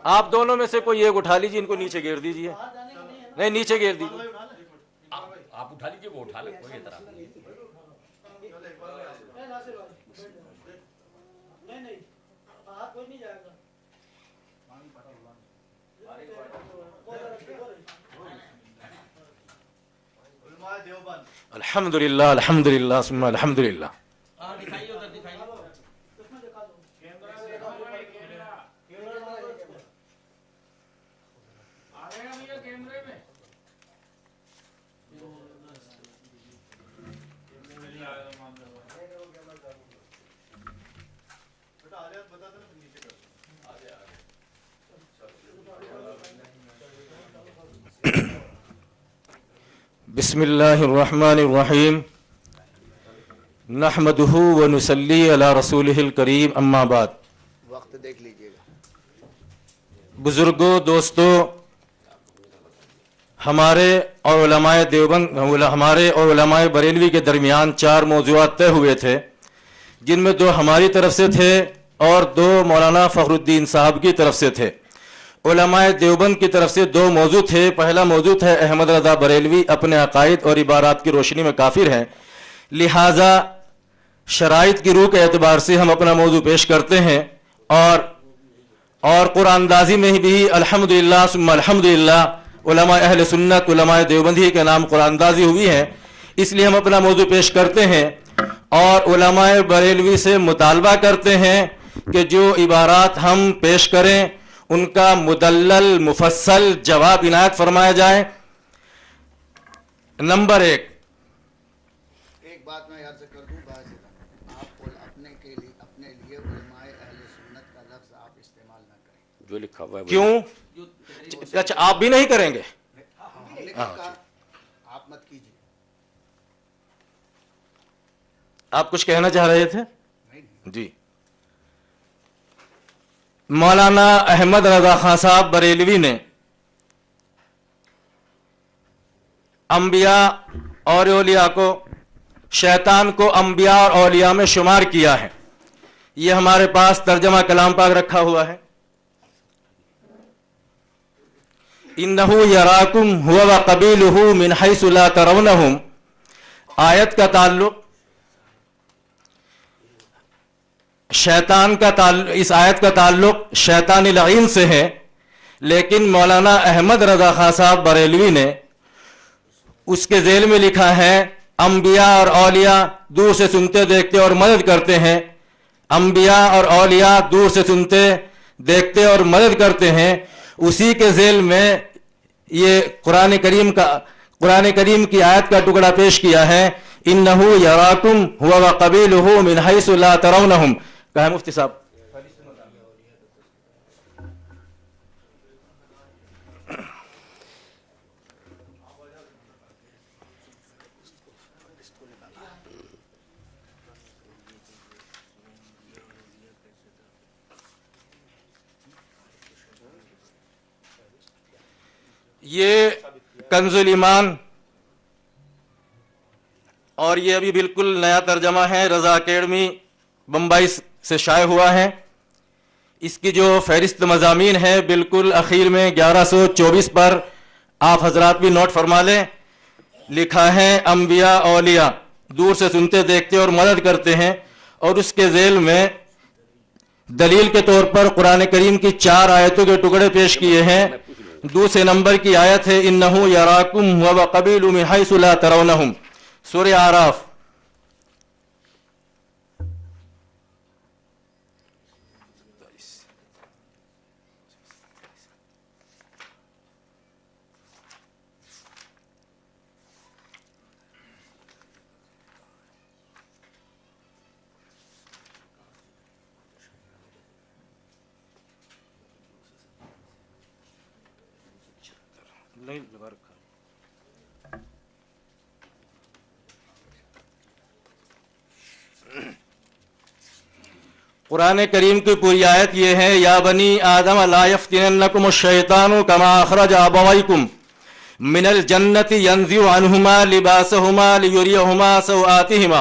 آپ دونوں میں سے کوئی ایک اٹھا لیجیے، ان کو نیچے گیر دیجیے. نہیں نیچے گیر دیجیے. آپ اٹھا لیجیے، وہ اٹھا لے، کوئی اعتراض نہیں. الحمدللہ الحمدللہ ثم الحمدللہ. بسم اللہ الرحمن الرحیم نحمدہ ونصلی علی رسولہ الکریم اما بعد. وقت دیکھ لیجئے گا. بزرگوں، دوستوں، ہمارے اور علماء دیوبند، ہمارے اور علماء بریلوی کے درمیان 4 موضوعات طے ہوئے تھے، جن میں 2 ہماری طرف سے تھے اور 2 مولانا فخر الدین صاحب کی طرف سے تھے. علماء دیوبند کی طرف سے 2 موضوع تھے. پہلا موضوع ہے احمد رضا بریلوی اپنے عقائد اور عبارات کی روشنی میں کافر ہیں، لہٰذا شرائط کی روح کے اعتبار سے ہم اپنا موضوع پیش کرتے ہیں. اور قرآن اندازی میں بھی الحمدللہ ثم الحمدللہ علماء اہل سنت، علماء دیوبندی کے نام قرآن اندازی ہوئی ہیں، اس لیے ہم اپنا موضوع پیش کرتے ہیں اور علماء بریلوی سے مطالبہ کرتے ہیں کہ جو عبارات ہم پیش کریں ان کا مدلل مفصل جواب عنایت فرمایا جائے. نمبر 1. ایک بات میں عرض کر دوں، آپ اپنے لیے علماء اہل سنت کا لفظ آپ استعمال نہ کریں. جو لکھا ہوا ہے کیوں؟ اچھا آپ بھی نہیں کریں گے؟ آپ مت کیجیے. آپ کچھ کہنا چاہ رہے تھے؟ جی. مولانا احمد رضا خان صاحب بریلوی نے انبیاء اور اولیاء کو، شیطان کو انبیاء اور اولیاء میں شمار کیا ہے. یہ ہمارے پاس ترجمہ کلام پاک رکھا ہوا ہے. انہ یراکم ہوا وقبیلہ من حیث لا ترونہم. آیت کا تعلق شیطان کا اس آیت کا تعلق شیطان لعین سے ہے، لیکن مولانا احمد رضا خان صاحب بریلوی نے اس کے ذیل میں لکھا ہے انبیاء اور اولیاء دور سے سنتے دیکھتے اور مدد کرتے ہیں. انبیاء اور اولیاء دور سے سنتے دیکھتے اور مدد کرتے ہیں. اسی کے ذیل میں یہ قرآن کریم کی آیت کا ٹکڑا پیش کیا ہے، انہ یراکم ہوا وقبیلہ من حیث لا ترونہم. کہا ہے مفتی صاحب؟ یہ کنز الایمان اور یہ ابھی بالکل نیا ترجمہ ہے، رضا اکیڈمی بمبئی سے شائع ہوا ہے. اس کی جو فہرست مضامین ہے بالکل اخیر میں 1124 پر آپ حضرات بھی نوٹ فرما لیں. لکھا ہے انبیاء اولیاء دور سے سنتے دیکھتے اور مدد کرتے ہیں، اور اس کے ذیل میں دلیل کے طور پر قرآن کریم کی 4 آیتوں کے ٹکڑے پیش کیے ہیں. دوسرے نمبر کی آیت ہے انہ یراکم ہوا وقبیلہ من حیث لا ترونہم، سورہ اعراف. قرآن کریم کی پوری آیت یہ ہے، یا بنی آدم لا یفتننکم الشیطان کما اخرج ابویکم من الجنت ینزع عنہما لباسہما لیریہما سوآتہما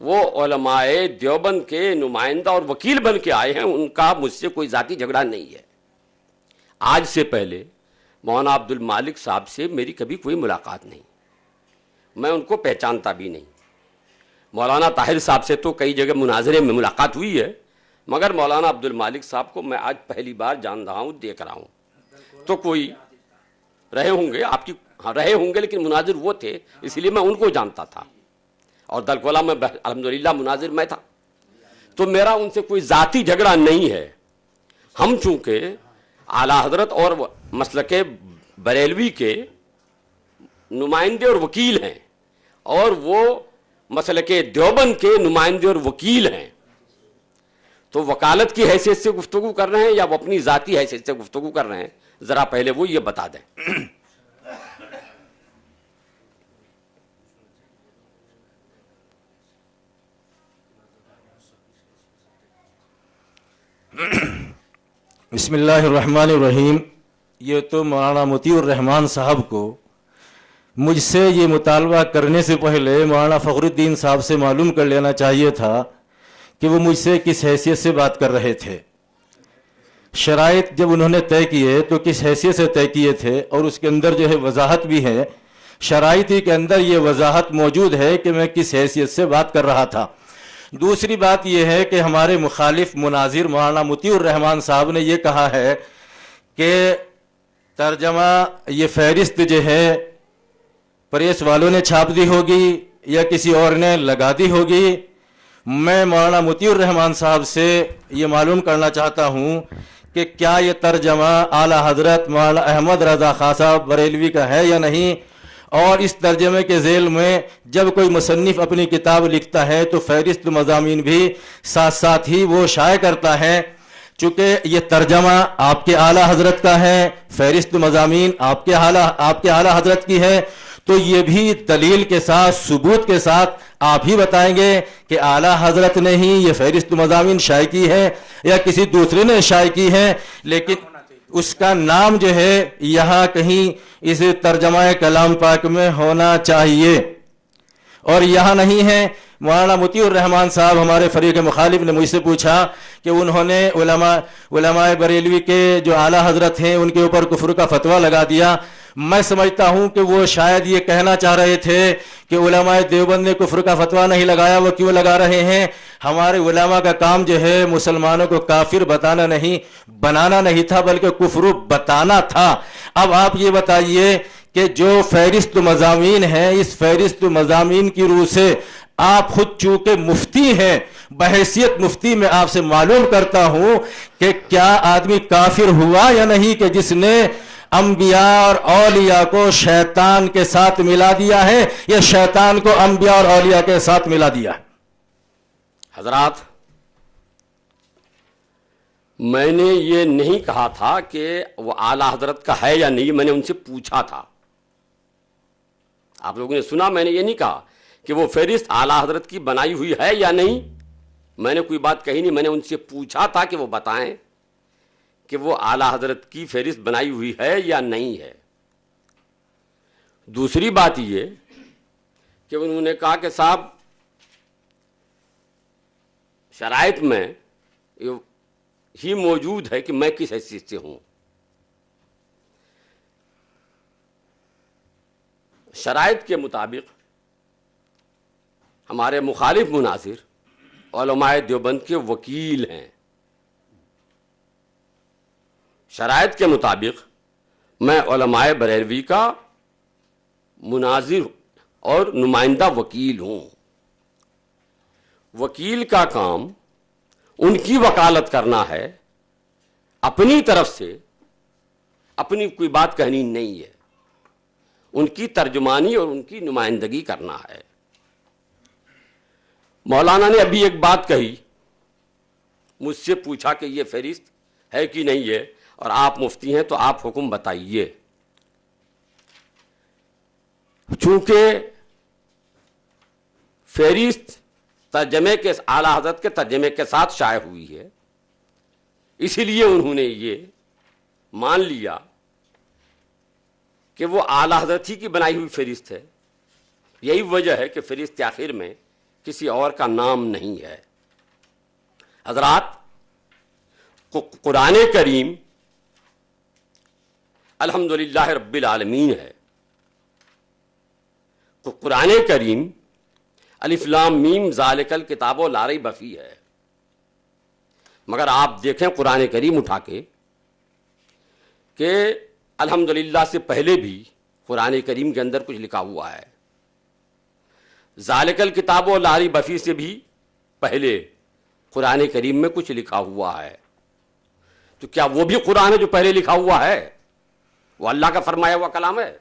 وہ علماء دیوبند کے نمائندہ اور وکیل بن کے آئے ہیں، ان کا مجھ سے کوئی ذاتی جھگڑا نہیں ہے۔ آج سے پہلے مولانا عبد المالک صاحب سے میری کبھی کوئی ملاقات نہیں، میں ان کو پہچانتا بھی نہیں۔ مولانا طاہر صاحب سے تو کئی جگہ مناظرے میں ملاقات ہوئی ہے، مگر مولانا عبد المالک صاحب کو میں آج پہلی بار جان رہا ہوں، دیکھ رہا ہوں۔ تو کوئی رہے ہوں گے آپ کی، ہاں رہے ہوں گے، لیکن مناظر وہ تھے، اس لیے میں ان کو جانتا تھا، اور دلکولا میں الحمدللہ مناظر میں تھا، تو میرا ان سے کوئی ذاتی جھگڑا نہیں ہے۔ ہم چونکہ اعلیٰ حضرت اور مسلک بریلوی کے نمائندے اور وکیل ہیں، اور وہ مسلک دیوبند کے نمائندے اور وکیل ہیں، تو وکالت کی حیثیت سے گفتگو کر رہے ہیں یا وہ اپنی ذاتی حیثیت سے گفتگو کر رہے ہیں، ذرا پہلے وہ یہ بتا دیں۔ بسم اللہ الرحمن الرحیم۔ یہ تو مولانا مطیع الرحمان صاحب کو مجھ سے یہ مطالبہ کرنے سے پہلے مولانا فخر الدین صاحب سے معلوم کر لینا چاہیے تھا کہ وہ مجھ سے کس حیثیت سے بات کر رہے تھے۔ شرائط جب انہوں نے طے کیے تو کس حیثیت سے طے کیے تھے، اور اس کے اندر جو ہے وضاحت بھی ہے، شرائط ہی کے اندر یہ وضاحت موجود ہے کہ میں کس حیثیت سے بات کر رہا تھا۔ دوسری بات یہ ہے کہ ہمارے مخالف مناظر مولانا مطیع الرحمان صاحب نے یہ کہا ہے کہ ترجمہ یہ فہرست جو ہے پریس والوں نے چھاپ دی ہوگی یا کسی اور نے لگا دی ہوگی۔ میں مولانا مطیع الرحمان صاحب سے یہ معلوم کرنا چاہتا ہوں کہ کیا یہ ترجمہ اعلیٰ حضرت مولانا احمد رضا خان صاحب بریلوی کا ہے یا نہیں، اور اس ترجمے کے ذیل میں جب کوئی مصنف اپنی کتاب لکھتا ہے تو فہرست مضامین بھی ساتھ ساتھ ہی وہ شائع کرتا ہے۔ چونکہ یہ ترجمہ آپ کے اعلیٰ حضرت کا ہے، فہرست مضامین آپ کے اعلیٰ حضرت کی ہے، تو یہ بھی دلیل کے ساتھ ثبوت کے ساتھ آپ ہی بتائیں گے کہ اعلیٰ حضرت نے ہی یہ فہرست مضامین شائع کی ہے یا کسی دوسرے نے شائع کی ہے، لیکن اس کا نام جو ہے یہاں کہیں اس ترجمہ کلام پاک میں ہونا چاہیے، اور یہاں نہیں ہے۔ مولانا مطیع الرحمان صاحب ہمارے فریق مخالف نے مجھ سے پوچھا کہ انہوں نے علماء بریلوی کے جو اعلیٰ حضرت ہیں ان کے اوپر کفر کا فتویٰ لگا دیا۔ میں سمجھتا ہوں کہ وہ شاید یہ کہنا چاہ رہے تھے کہ علماء دیوبند نے کفر کا فتویٰ نہیں لگایا، وہ کیوں لگا رہے ہیں؟ ہمارے علماء کا کام جو ہے مسلمانوں کو کافر بنانا نہیں تھا، بلکہ کفر بتانا تھا۔ اب آپ یہ بتائیے کہ جو فہرست مضامین ہیں، اس فہرست مضامین کی روح سے آپ خود چونکہ مفتی ہیں، بحیثیت مفتی میں آپ سے معلوم کرتا ہوں کہ کیا آدمی کافر ہوا یا نہیں کہ جس نے انبیاء اور اولیاء کو شیطان کے ساتھ ملا دیا ہے، یا شیطان کو انبیاء اور اولیاء کے ساتھ ملا دیا ہے؟ حضرات، میں نے یہ نہیں کہا تھا کہ وہ اعلیٰ حضرت کا ہے یا نہیں، میں نے ان سے پوچھا تھا۔ آپ لوگوں نے سنا، میں نے یہ نہیں کہا کہ وہ فہرست اعلیٰ حضرت کی بنائی ہوئی ہے یا نہیں، میں نے کوئی بات کہی نہیں، میں نے ان سے پوچھا تھا کہ وہ بتائیں کہ وہ اعلیٰ حضرت کی فہرست بنائی ہوئی ہے یا نہیں ہے۔ دوسری بات یہ کہ انہوں نے کہا کہ صاحب شرائط میں ہی موجود ہے کہ میں کس حیثیت سے ہوں۔ شرائط کے مطابق ہمارے مخالف مناظر علماء دیوبند کے وکیل ہیں۔ شرائط کے مطابق میں علماء بریلوی کا مناظر اور نمائندہ وکیل ہوں۔ وکیل کا کام ان کی وکالت کرنا ہے، اپنی طرف سے اپنی کوئی بات کہنی نہیں ہے، ان کی ترجمانی اور ان کی نمائندگی کرنا ہے۔ مولانا نے ابھی ایک بات کہی، مجھ سے پوچھا کہ یہ فہرست ہے کہ نہیں ہے، اور آپ مفتی ہیں تو آپ حکم بتائیے۔ چونکہ فہرست ترجمے کے اعلیٰ حضرت کے ترجمے کے ساتھ شائع ہوئی ہے، اسی لیے انہوں نے یہ مان لیا کہ وہ اعلیٰ حضرت ہی کی بنائی ہوئی فہرست ہے۔ یہی وجہ ہے کہ فہرست آخر میں کسی اور کا نام نہیں ہے۔ حضرات، قرآن کریم الحمدللہ رب العالمین ہے۔ قرآن کریم الف لام میم ذالک الکتاب لا ریب فیہ ہے، مگر آپ دیکھیں قرآن کریم اٹھا کے کہ الحمدللہ سے پہلے بھی قرآن کریم کے اندر کچھ لکھا ہوا ہے، ذالک الکتاب لا ریب فیہ سے بھی پہلے قرآن کریم میں کچھ لکھا ہوا ہے۔ تو کیا وہ بھی قرآن ہے جو پہلے لکھا ہوا ہے؟ وہ اللہ کا فرمایا ہوا کلام ہے؟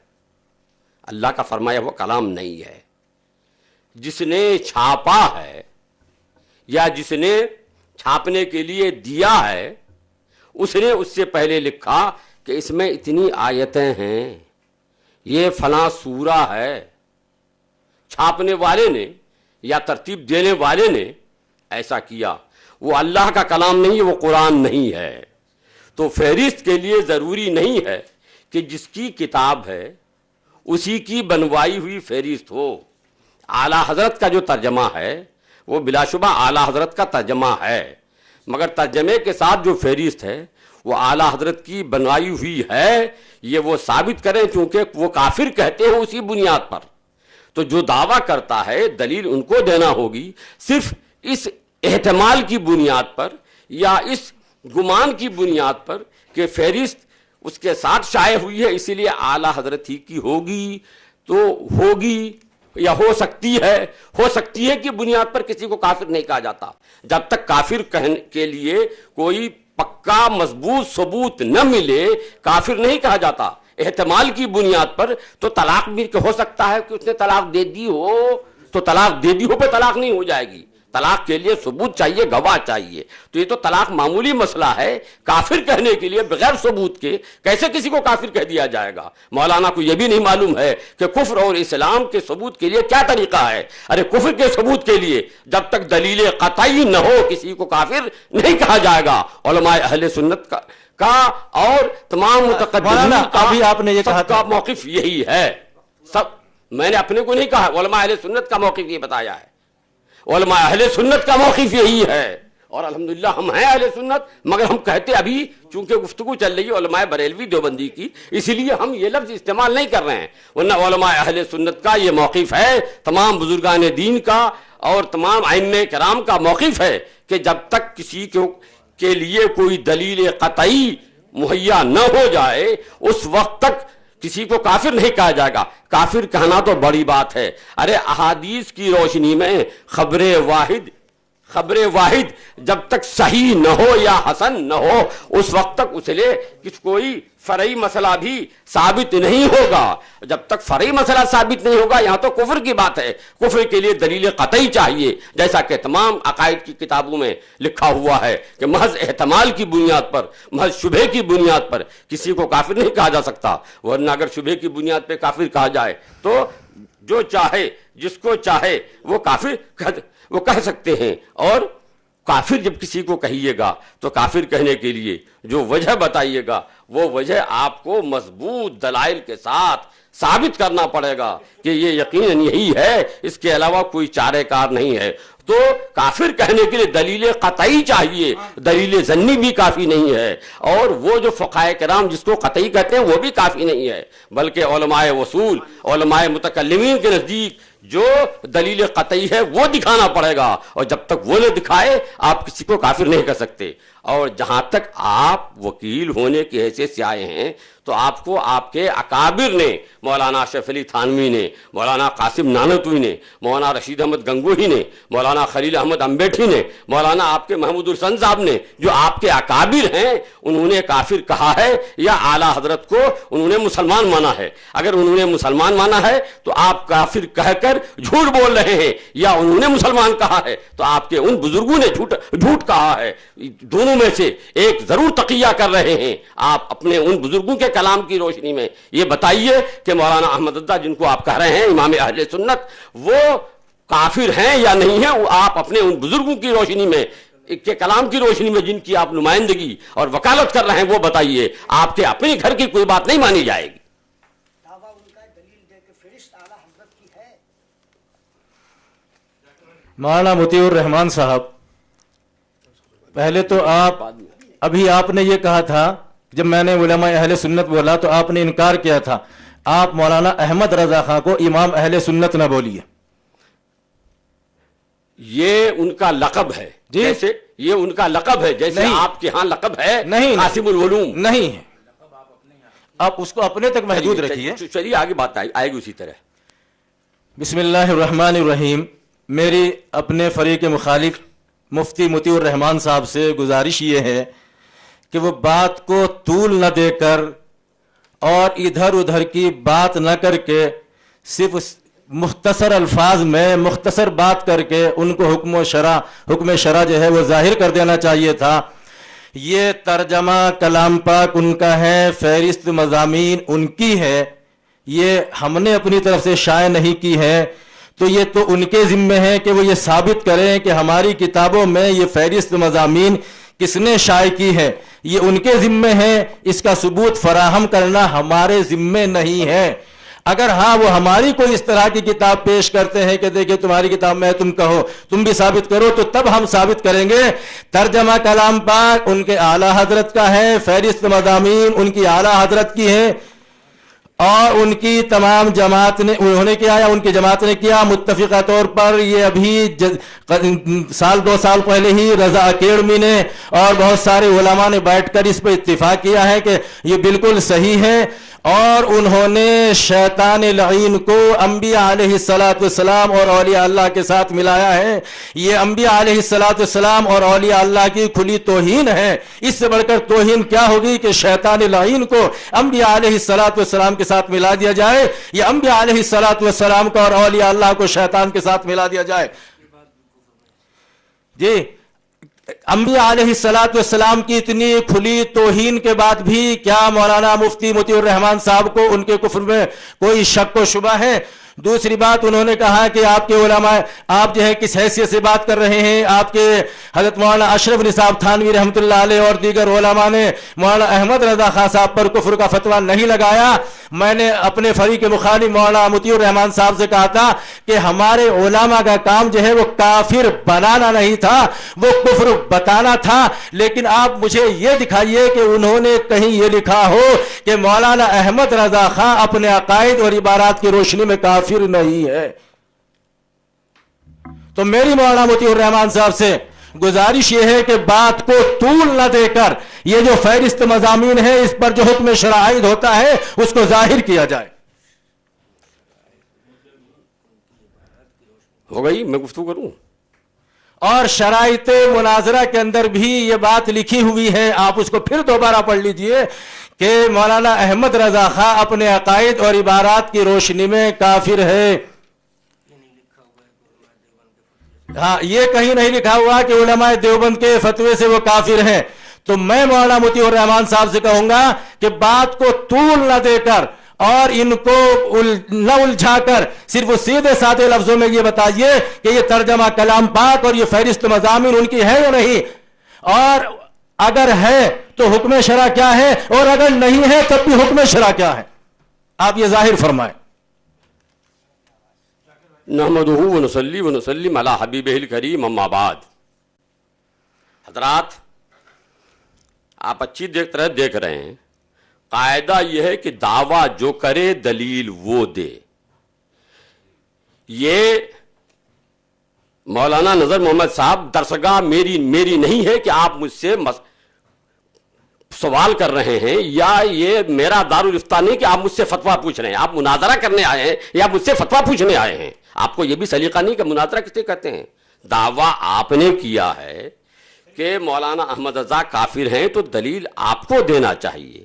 اللہ کا فرمایا ہوا کلام نہیں ہے۔ جس نے چھاپا ہے یا جس نے چھاپنے کے لیے دیا ہے، اس نے اس سے پہلے لکھا کہ اس میں اتنی آیتیں ہیں، یہ فلاں سورہ ہے۔ چھاپنے والے نے یا ترتیب دینے والے نے ایسا کیا، وہ اللہ کا کلام نہیں ہے، وہ قرآن نہیں ہے۔ تو فہرست کے لیے ضروری نہیں ہے کہ جس کی کتاب ہے اسی کی بنوائی ہوئی فہرست ہو۔ اعلیٰ حضرت کا جو ترجمہ ہے وہ بلا شبہ اعلیٰ حضرت کا ترجمہ ہے، مگر ترجمے کے ساتھ جو فہرست ہے وہ اعلیٰ حضرت کی بنوائی ہوئی ہے، یہ وہ ثابت کریں، چونکہ وہ کافر کہتے ہیں اسی بنیاد پر۔ تو جو دعویٰ کرتا ہے دلیل ان کو دینا ہوگی، صرف اس احتمال کی بنیاد پر یا اس گمان کی بنیاد پر کہ فہرست اس کے ساتھ شائع ہوئی ہے اسی لیے اعلیٰ حضرت ہی کی ہوگی، تو ہوگی یا ہو سکتی ہے کہ بنیاد پر کسی کو کافر نہیں کہا جاتا۔ جب تک کافر کہنے کے لیے کوئی پکا مضبوط ثبوت نہ ملے کافر نہیں کہا جاتا۔ احتمال کی بنیاد پر تو طلاق بھی ہو سکتا ہے کہ اس نے طلاق دے دی ہو، تو طلاق دے دی ہو پہ طلاق نہیں ہو جائے گی، طلاق کے لیے ثبوت چاہیے، گواہ چاہیے۔ تو یہ تو طلاق معمولی مسئلہ ہے، کافر کہنے کے لیے بغیر ثبوت کے کیسے کسی کو کافر کہہ دیا جائے گا؟ مولانا کو یہ بھی نہیں معلوم ہے کہ کفر اور اسلام کے ثبوت کے لیے کیا طریقہ ہے۔ ارے کفر کے ثبوت کے لیے جب تک دلیل قطعی نہ ہو کسی کو کافر نہیں کہا جائے گا۔ علماء اہل سنت کا اور تمام متقدمین ابھی آپ نے یہ کہا کا موقف یہی ہے۔ سب میں نے اپنے کو نہیں کہا، علماء اہل سنت کا موقف یہ بتایا ہے، علماء اہل سنت کا موقف یہی ہے، اور الحمدللہ ہم ہیں اہل سنت، مگر ہم کہتے ابھی چونکہ گفتگو چل رہی ہے علماء بریلوی دیوبندی کی، اسی لیے ہم یہ لفظ استعمال نہیں کر رہے ہیں، ورنہ علماء اہل سنت کا یہ موقف ہے، تمام بزرگان دین کا اور تمام ائمہ کرام کا موقف ہے کہ جب تک کسی کے لیے کوئی دلیل قطعی مہیا نہ ہو جائے اس وقت تک کسی کو کافر نہیں کہا جائے گا۔ کافر کہنا تو بڑی بات ہے۔ ارے احادیث کی روشنی میں خبر واحد جب تک صحیح نہ ہو یا حسن نہ ہو اس وقت تک اس لیے کوئی فرعی مسئلہ بھی ثابت نہیں ہوگا۔ جب تک فرعی مسئلہ ثابت نہیں ہوگا، یہاں تو کفر کی بات ہے، کفر کے لیے دلیل قطعی چاہیے، جیسا کہ تمام عقائد کی کتابوں میں لکھا ہوا ہے کہ محض احتمال کی بنیاد پر، محض شبہ کی بنیاد پر کسی کو کافر نہیں کہا جا سکتا، ورنہ اگر شبہ کی بنیاد پہ کافر کہا جائے تو جو چاہے جس کو چاہے وہ کافر وہ کہہ سکتے ہیں۔ اور کافر جب کسی کو کہیے گا تو کافر کہنے کے لیے جو وجہ بتائیے گا وہ وجہ آپ کو مضبوط دلائل کے ساتھ ثابت کرنا پڑے گا کہ یہ یقیناً یہی ہے، اس کے علاوہ کوئی چارہ کار نہیں ہے۔ تو کافر کہنے کے لیے دلیل قطعی چاہیے، دلیل ظنی بھی کافی نہیں ہے، اور وہ جو فقہائے کرام جس کو قطعی کہتے ہیں وہ بھی کافی نہیں ہے، بلکہ علماء اصول، علماء متکلمین کے نزدیک جو دلیل قطعی ہے وہ دکھانا پڑے گا، اور جب تک وہ نہ دکھائے آپ کسی کو کافر نہیں کر سکتے۔ اور جہاں تک آپ وکیل ہونے کی حیثیت سے آئے ہیں تو آپ کو آپ کے اکابر نے، مولانا اشرف علی تھانوی نے، مولانا قاسم نانوتوی نے، مولانا رشید احمد گنگوہی نے، مولانا خلیل احمد امبیٹھی نے، مولانا آپ کے محمود الحسن صاحب نے، جو آپ کے اکابر ہیں، انہوں نے کافر کہا ہے یا اعلیٰ حضرت کو انہوں نے مسلمان مانا ہے؟ اگر انہوں نے مسلمان مانا ہے تو آپ کافر کہہ کر جھوٹ بول رہے ہیں، یا انہوں نے مسلمان کہا ہے تو آپ کے ان بزرگوں نے جھوٹ کہا ہے۔ دونوں میں سے ایک ضرور تقیہ کر رہے ہیں۔ آپ اپنے ان بزرگوں کے کلام کی روشنی میں یہ بتائیے کہ مولانا احمد رضا جن کو آپ کہہ رہے ہیں امام اہل سنت، وہ کافر ہیں یا نہیں ہیں؟ آپ اپنے ان بزرگوں کی روشنی میں کے کلام کی روشنی میں جن کی آپ نمائندگی اور وکالت کر رہے ہیں وہ بتائیے، آپ کے اپنے گھر کی کوئی بات نہیں مانی جائے گی۔ مولانا مطیع الرحمان صاحب، پہلے تو آپ ابھی آپ نے یہ کہا تھا، جب میں نے علماء اہل سنت بولا تو آپ نے انکار کیا تھا. آپ مولانا احمد رضا خان کو امام اہل سنت نہ بولیے. یہ ان کا لقب ہے، جی؟ جیسے یہ ان کا لقب ہے، جیسے نہیں. آپ کے ہاں لقب ہے نہیں. قاسم العلوم. نہیں ہے، آپ اس کو اپنے تک محدود رکھیے. چلیے آگے بات آئے گی اسی طرح. بسم اللہ الرحمن الرحیم. میری اپنے فریق مخالف مفتی مطیع الرحمان صاحب سے گزارش یہ ہے کہ وہ بات کو طول نہ دے کر اور ادھر ادھر کی بات نہ کر کے صرف مختصر الفاظ میں مختصر بات کر کے ان کو حکم شرع جو ہے وہ ظاہر کر دینا چاہیے تھا. یہ ترجمہ کلام پاک ان کا ہے، فہرست مضامین ان کی ہے، یہ ہم نے اپنی طرف سے شائع نہیں کی ہے. تو یہ تو ان کے ذمہ ہے کہ وہ یہ ثابت کریں کہ ہماری کتابوں میں یہ فہرست مضامین کس نے شائع کی ہے. یہ ان کے ذمہ ہے، اس کا ثبوت فراہم کرنا ہمارے ذمہ نہیں ہے. اگر ہاں وہ ہماری کوئی اس طرح کی کتاب پیش کرتے ہیں کہ دیکھیں تمہاری کتاب میں تم کہو، تم بھی ثابت کرو، تو تب ہم ثابت کریں گے. ترجمہ کلام پاک ان کے اعلیٰ حضرت کا ہے، فہرست مضامین ان کی اعلیٰ حضرت کی ہے، اور ان کی تمام جماعت نے انہوں نے کیا یا ان کی جماعت نے کیا متفقہ طور پر. یہ ابھی سال 2 سال پہلے ہی رضا اکیڈمی نے اور بہت سارے علماء نے بیٹھ کر اس پہ اتفاق کیا ہے کہ یہ بالکل صحیح ہے. اور انہوں نے شیطان لعین کو انبیاء علیہ السلام اور اولیاء اللہ کے ساتھ ملایا ہے. یہ انبیاء علیہ السلام اور اولیاء اللہ کی کھلی توہین ہے. اس سے بڑھ کر توہین کیا ہوگی کہ شیطان لعین کو انبیاء علیہ السلام کے ساتھ ملا دیا جائے، یہ انبیاء علیہ السلام کو اور اولیاء اللہ کو شیطان کے ساتھ ملا دیا جائے. جی، انبیاء علیہ السلام کی اتنی کھلی توہین کے بعد بھی کیا مولانا مفتی مطیع الرحمان صاحب کو ان کے کفر میں کوئی شک و شبہ ہے؟ دوسری بات، انہوں نے کہا کہ آپ کے علماء، آپ جو ہے کس حیثیت سے بات کر رہے ہیں. آپ کے حضرت مولانا اشرف نصاب تھانوی رحمۃ اللہ علیہ اور دیگر علماء نے مولانا احمد رضا خان صاحب پر کفر کا فتویٰ نہیں لگایا. میں نے اپنے فریق مخالف مولانا مطیع الرحمان صاحب سے کہا تھا کہ ہمارے علماء کا کام جو ہے وہ کافر بنانا نہیں تھا، وہ کفر بتانا تھا. لیکن آپ مجھے یہ دکھائیے کہ انہوں نے کہیں یہ لکھا ہو کہ مولانا احمد رضا خان اپنے عقائد اور عبارات کی روشنی میں کافر نہیں ہے. تو میری مولانا مطیع الرحمان صاحب سے گزارش یہ ہے کہ بات کو طول نہ دے کر یہ جو فہرست مضامین ہے اس پر جو حکم شرع عائد ہوتا ہے اس کو ظاہر کیا جائے. ہو گئی، میں گفتگو کروں. اور شرائط مناظرہ کے اندر بھی یہ بات لکھی ہوئی ہے، آپ اس کو پھر دوبارہ پڑھ لیجئے کہ مولانا احمد رضا خان اپنے عقائد اور عبارات کی روشنی میں کافر ہے. ہاں، یہ کہیں نہیں لکھا ہوا کہ علماء دیوبند کے فتوے سے وہ کافر ہیں. تو میں مولانا مطیع الرحمان صاحب سے کہوں گا کہ بات کو طول نہ دے کر اور ان کو نہ الجھا کر صرف سیدھے سادے لفظوں میں یہ بتائیے کہ یہ ترجمہ کلام پاک اور یہ فہرست مضامین ان کی ہے یا نہیں، اور اگر ہے تو حکم شرع کیا ہے، اور اگر نہیں ہے تب بھی حکم شرع کیا ہے، آپ یہ ظاہر فرمائیں. نحمدہ ونصلی ونسلم علی حبیبہ الکریم، اما بعد. حضرات، آپ اچھی طرح دیکھ رہے ہیں، قاعدہ یہ ہے کہ دعویٰ جو کرے دلیل وہ دے. یہ مولانا نذر محمد صاحب درسگاہ میری نہیں ہے کہ آپ مجھ سے سوال کر رہے ہیں، یا یہ میرا دارالافتاء نہیں کہ آپ مجھ سے فتویٰ پوچھ رہے ہیں. آپ مناظرہ کرنے آئے ہیں یا مجھ سے فتویٰ پوچھنے آئے ہیں؟ آپ کو یہ بھی سلیقہ نہیں کہ مناظرہ کسے کہتے ہیں. دعویٰ آپ نے کیا ہے کہ مولانا احمد رضا کافر ہیں، تو دلیل آپ کو دینا چاہیے.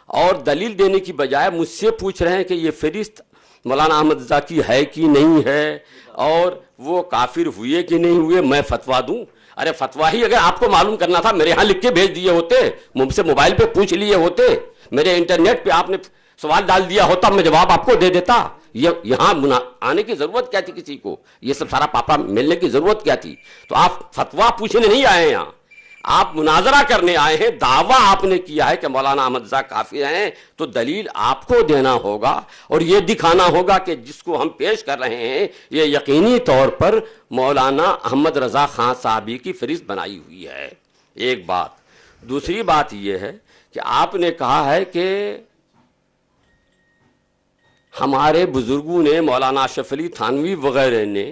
اور دلیل دینے کی بجائے مجھ سے پوچھ رہے ہیں کہ یہ فہرست مولانا احمد رضا کی ہے کہ نہیں ہے، اور وہ کافر ہوئے کہ نہیں ہوئے، میں فتویٰ دوں؟ ارے فتویٰ ہی اگر آپ کو معلوم کرنا تھا میرے ہاں لکھ کے بھیج دیے ہوتے، مجھ سے موبائل پہ پوچھ لیے ہوتے، میرے انٹرنیٹ پہ آپ نے سوال ڈال دیا ہوتا، میں جواب آپ کو دے دیتا. یہاں آنے کی ضرورت کیا تھی کسی کو؟ یہ سب سارا پاپا ملنے کی ضرورت کیا تھی؟ تو آپ فتویٰ پوچھنے نہیں آئے یہاں، آپ مناظرہ کرنے آئے ہیں, دعویٰ آپ نے کیا ہے کہ مولانا احمد رضا کافر ہیں, تو دلیل آپ کو دینا ہوگا اور یہ دکھانا ہوگا کہ جس کو ہم پیش کر رہے ہیں یہ یقینی طور پر مولانا احمد رضا خان صاحبی کی فہرست بنائی ہوئی ہے. ایک بات. دوسری بات یہ ہے کہ آپ نے کہا ہے کہ ہمارے بزرگوں نے, مولانا اشرف علی تھانوی وغیرہ نے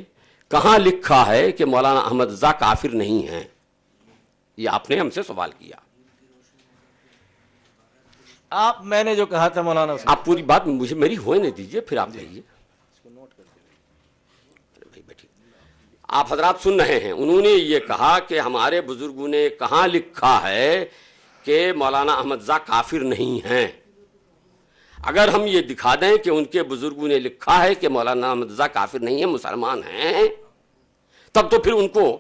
کہاں لکھا ہے کہ مولانا احمد رضا کافر نہیں ہیں. یہ آپ نے ہم سے سوال کیا. میں نے جو کہا تھا مولانا, آپ پوری بات مجھے میری ہونے دیجئے, پھر آپ کہیے. آپ حضرات سن رہے ہیں, انہوں نے یہ کہا کہ ہمارے بزرگوں نے کہاں لکھا ہے کہ مولانا احمد رضا کافر نہیں ہیں. اگر ہم یہ دکھا دیں کہ ان کے بزرگوں نے لکھا ہے کہ مولانا احمد رضا کافر نہیں ہیں, مسلمان ہیں, تب تو پھر ان کو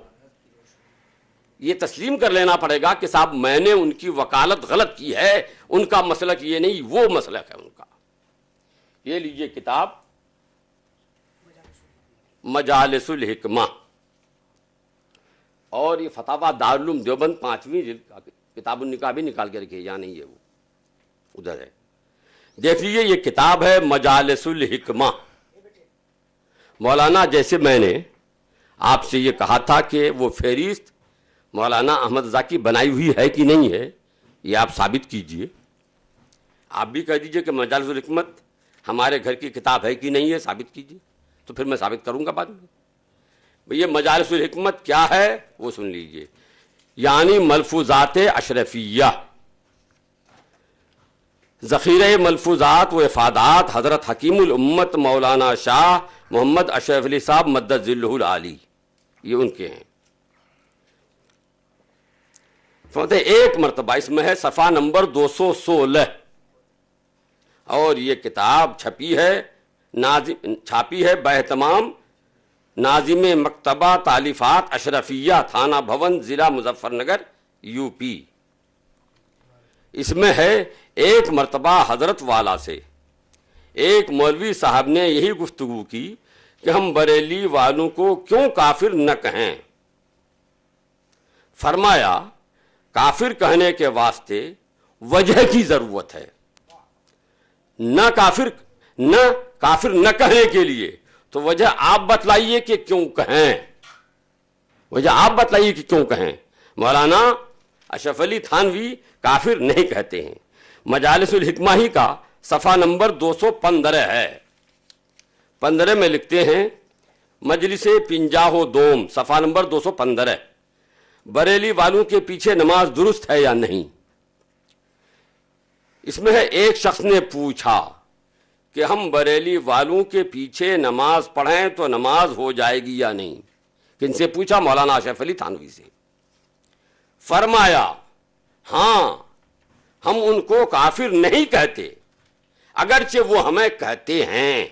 یہ تسلیم کر لینا پڑے گا کہ صاحب میں نے ان کی وکالت غلط کی ہے, ان کا مسلک یہ نہیں, وہ مسلک ہے ان کا. یہ لیجئے کتاب مجالس الحکمہ, اور یہ فتاوی دارالعلوم دیوبند 5ویں جلد کا کتاب النکاح بھی نکال کے رکھیے, یا نہیں ہے وہ ادھر ہے, دیکھ لیجئے. یہ کتاب ہے مجالس الحکمہ. مولانا, جیسے میں نے آپ سے یہ کہا تھا کہ وہ فہرست مولانا احمد رضا کی بنائی ہوئی ہے کہ نہیں ہے, یہ آپ ثابت کیجئے. آپ بھی کہہ دیجئے کہ مجالس الحکمت ہمارے گھر کی کتاب ہے کہ نہیں ہے, ثابت کیجئے, تو پھر میں ثابت کروں گا بعد میں. یہ مجالس الحکمت کیا ہے وہ سن لیجئے. یعنی ملفوظات اشرفیہ, ذخیرہ ملفوظات و افادات حضرت حکیم الامت مولانا شاہ محمد اشرف علی صاحب مدد ذلہ العالی, یہ ان کے ہیں. ایک مرتبہ اس میں ہے صفحہ نمبر 216, اور یہ کتاب چھپی ہے چھاپی ہے باہتمام ناظم مکتبہ تالیفات اشرفیہ, تھانہ بھون, ضلع مظفر نگر, یو پی. اس میں ہے ایک مرتبہ حضرت والا سے ایک مولوی صاحب نے یہی گفتگو کی کہ ہم بریلی والوں کو کیوں کافر نہ کہیں. فرمایا کافر کہنے کے واسطے وجہ کی ضرورت ہے, نہ کافر نہ کہنے کے لیے تو وجہ آپ بتلائیے کہ کیوں کہیں, وجہ آپ بتلائیے کہ کیوں کہیں. مولانا اشرف علی تھانوی کافر نہیں کہتے ہیں. مجالس الحکمہ ہی کا صفحہ نمبر 215 ہے. 15 میں لکھتے ہیں مجلس پنجاہ دوم, صفحہ نمبر 215, بریلی والوں کے پیچھے نماز درست ہے یا نہیں. اس میں ہے ایک شخص نے پوچھا کہ ہم بریلی والوں کے پیچھے نماز پڑھیں تو نماز ہو جائے گی یا نہیں. کن سے پوچھا؟ مولانا اشرف علی تھانوی سے. فرمایا ہاں, ہم ان کو کافر نہیں کہتے اگرچہ وہ ہمیں کہتے ہیں.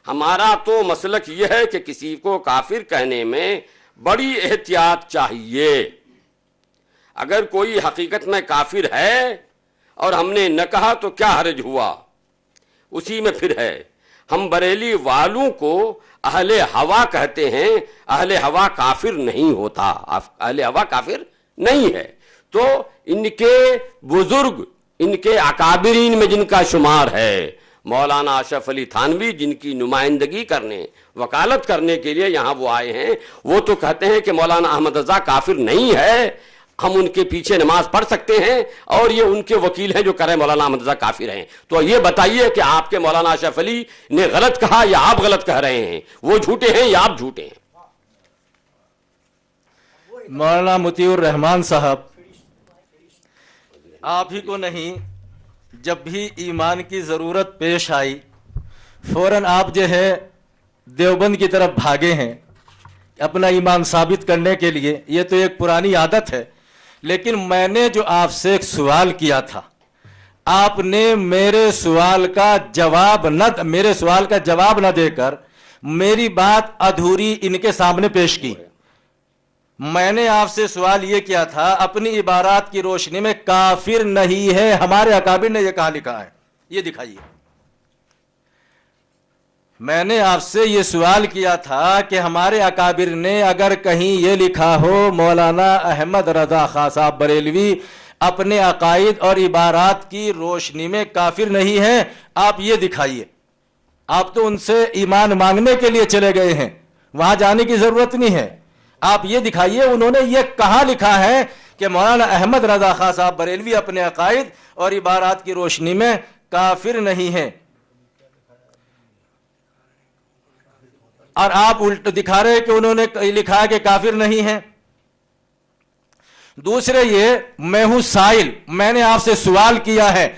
ہمارا تو مسلک یہ ہے کہ کسی کو کافر کہنے میں بڑی احتیاط چاہیے. اگر کوئی حقیقت میں کافر ہے اور ہم نے نہ کہا تو کیا حرج ہوا, اسی میں پھر ہے. ہم بریلی والوں کو اہل ہوا کہتے ہیں, اہل ہوا کافر نہیں ہوتا, اہل ہوا کافر نہیں ہے. تو ان کے بزرگ, ان کے اکابرین میں جن کا شمار ہے مولانا اشرف علی تھانوی, جن کی نمائندگی کرنے, وکالت کرنے کے لیے یہاں وہ آئے ہیں, وہ تو کہتے ہیں کہ مولانا احمد رضا کافر نہیں ہے, ہم ان کے پیچھے نماز پڑھ سکتے ہیں, اور یہ ان کے وکیل ہیں جو کہہ رہے ہیں مولانا احمد رضا کافر ہیں. تو یہ بتائیے کہ آپ کے مولانا اشرف علی نے غلط کہا یا آپ غلط کہہ رہے ہیں, وہ جھوٹے ہیں یا آپ جھوٹے ہیں. مولانا مطیع الرحمان صاحب, آپ ہی کو نہیں, جب بھی ایمان کی ضرورت پیش آئی فوراً آپ جو ہے دیوبند کی طرف بھاگے ہیں اپنا ایمان ثابت کرنے کے لیے. یہ تو ایک پرانی عادت ہے, لیکن میں نے جو آپ سے ایک سوال کیا تھا, آپ نے میرے سوال کا جواب نہ دے کر میری بات ادھوری ان کے سامنے پیش کی. میں نے آپ سے سوال یہ کیا تھا, اپنی عبارات کی روشنی میں کافر نہیں ہے, ہمارے اکابر نے یہ کہاں لکھا ہے, یہ دکھائیے. میں نے آپ سے یہ سوال کیا تھا کہ ہمارے اکابر نے اگر کہیں یہ لکھا ہو مولانا احمد رضا خان صاحب بریلوی اپنے عقائد اور عبارات کی روشنی میں کافر نہیں ہیں، آپ یہ دکھائیے. آپ تو ان سے ایمان مانگنے کے لیے چلے گئے ہیں، وہاں جانے کی ضرورت نہیں ہے. آپ یہ دکھائیے انہوں نے یہ کہاں لکھا ہے کہ مولانا احمد رضا خان صاحب بریلوی اپنے عقائد اور عبارات کی روشنی میں کافر نہیں ہیں. اور آپ الٹ دکھا رہے کہ انہوں نے لکھا ہے کہ کافر نہیں ہیں. دوسرے یہ میں ہوں سائل، میں نے آپ سے سوال کیا ہے،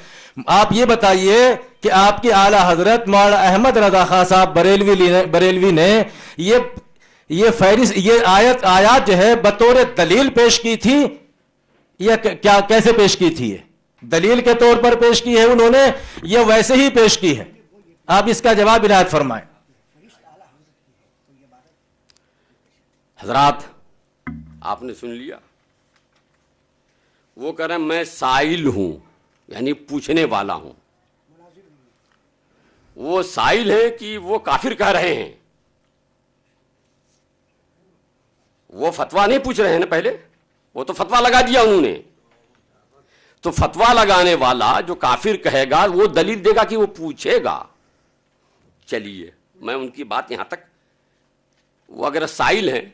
آپ یہ بتائیے کہ آپ کی اعلیٰ حضرت مولانا احمد رضا خان صاحب بریلوی نے یہ فہرست، یہ آیات جو ہے بطور دلیل پیش کی تھی یا کیا کیسے پیش کی تھی؟ دلیل کے طور پر پیش کی ہے انہوں نے یا ویسے ہی پیش کی ہے؟ آپ اس کا جواب عنایت فرمائیں. حضرات آپ نے سن لیا، وہ کہہ رہے ہیں میں سائل ہوں، یعنی پوچھنے والا ہوں. وہ سائل ہے کہ وہ کافر کہہ رہے ہیں؟ وہ فتویٰ نہیں پوچھ رہے ہیں نا، پہلے وہ تو فتویٰ لگا دیا انہوں نے. تو فتویٰ لگانے والا جو کافر کہے گا وہ دلیل دے گا کہ وہ پوچھے گا. چلیے میں ان کی بات یہاں تک، وہ اگر سائل ہیں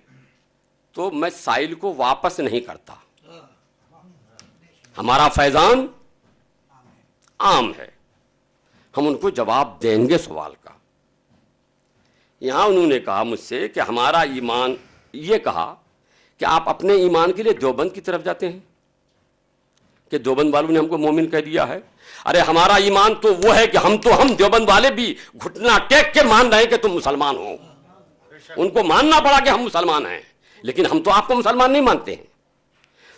تو میں سائل کو واپس نہیں کرتا، ہمارا فیضان عام ہے، ہم ان کو جواب دیں گے سوال کا. یہاں انہوں نے کہا مجھ سے کہ ہمارا ایمان، یہ کہا کہ آپ اپنے ایمان کے لیے دیوبند کی طرف جاتے ہیں کہ دیوبند والوں نے ہم کو مومن کہہ دیا ہے. ارے ہمارا ایمان تو وہ ہے کہ ہم دیوبند والے بھی گھٹنا ٹیک کے مان رہے ہیں کہ تم مسلمان ہو. ان کو ماننا پڑا کہ ہم مسلمان ہیں، لیکن ہم تو آپ کو مسلمان نہیں مانتے ہیں.